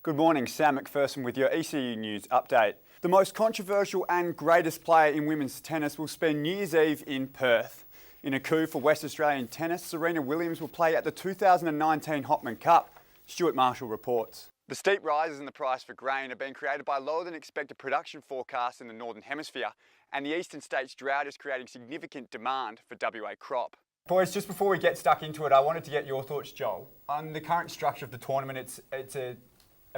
Good morning, Sam Macpherson with your ECU News update. The most controversial and greatest player in women's tennis will spend New Year's Eve in Perth. In a coup for West Australian tennis, Serena Williams will play at the 2019 Hopman Cup. Stuart Marshall reports. The steep rises in the price for grain have been created by lower than expected production forecasts in the Northern Hemisphere, and the eastern states' drought is creating significant demand for WA crop. Boys, just before we get stuck into it, I wanted to get your thoughts, Joel, on the current structure of the tournament. It's a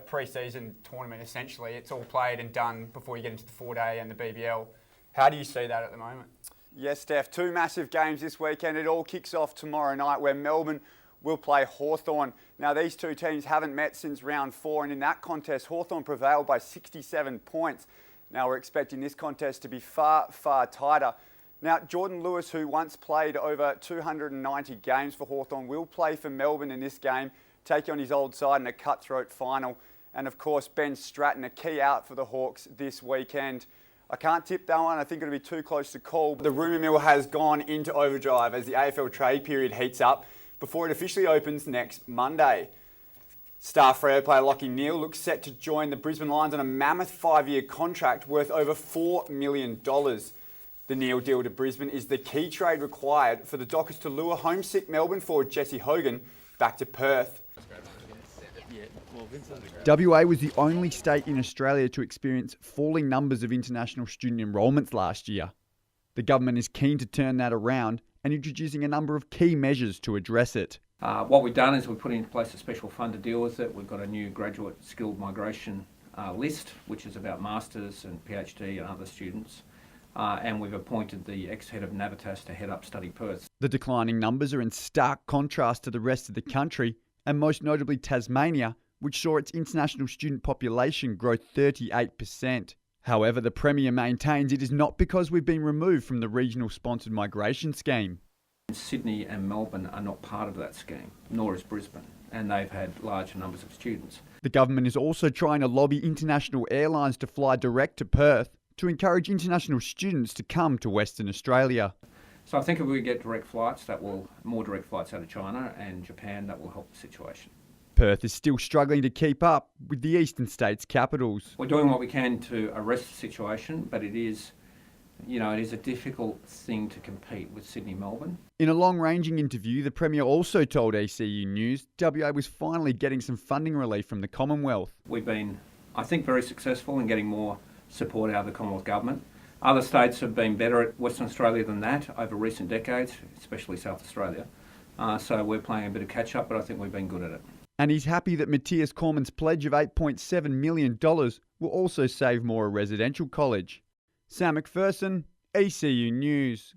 pre-season tournament, essentially. It's all played and done before you get into the 4-day and the BBL. How do you see that at the moment? Yes, Steph, two massive games this weekend. It all kicks off tomorrow night where Melbourne will play Hawthorn. Now, these two teams haven't met since round 4, and in that contest, Hawthorn prevailed by 67 points. Now, we're expecting this contest to be far, far tighter. Now, Jordan Lewis, who once played over 290 games for Hawthorn, will play for Melbourne in this game, taking on his old side in a cutthroat final. And of course, Ben Stratton, a key out for the Hawks this weekend. I can't tip that one. I think it'll be too close to call. The rumour mill has gone into overdrive as the AFL trade period heats up before it officially opens next Monday. Star Freo player Lachie Neale looks set to join the Brisbane Lions on a mammoth 5-year contract worth over $4 million. The Neale deal to Brisbane is the key trade required for the Dockers to lure homesick Melbourne forward Jesse Hogan back to Perth. WA was the only state in Australia to experience falling numbers of international student enrolments last year. The government is keen to turn that around and introducing a number of key measures to address it. What we've done is we've put in place a special fund to deal with it. We've got a new graduate skilled migration list, which is about masters and PhD and other students. And we've appointed the ex-head of Navitas to head up Study Perth. The declining numbers are in stark contrast to the rest of the country, and most notably Tasmania, which saw its international student population grow 38%. However, the Premier maintains it is not because we've been removed from the regional sponsored migration scheme. Sydney and Melbourne are not part of that scheme, nor is Brisbane, and they've had larger numbers of students. The government is also trying to lobby international airlines to fly direct to Perth to encourage international students to come to Western Australia. So I think if we get direct flights, more direct flights out of China and Japan, that will help the situation. Perth is still struggling to keep up with the eastern states' capitals. We're doing what we can to arrest the situation, but it is a difficult thing to compete with Sydney, Melbourne. In a long-ranging interview, the Premier also told ECU News WA was finally getting some funding relief from the Commonwealth. We've been, I think, very successful in getting more support out of the Commonwealth Government. Other states have been better at Western Australia than that over recent decades, especially South Australia. So we're playing a bit of catch-up, but I think we've been good at it. And he's happy that Matthias Cormann's pledge of $8.7 million will also save Moora Residential College. Sam Macpherson, ECU News.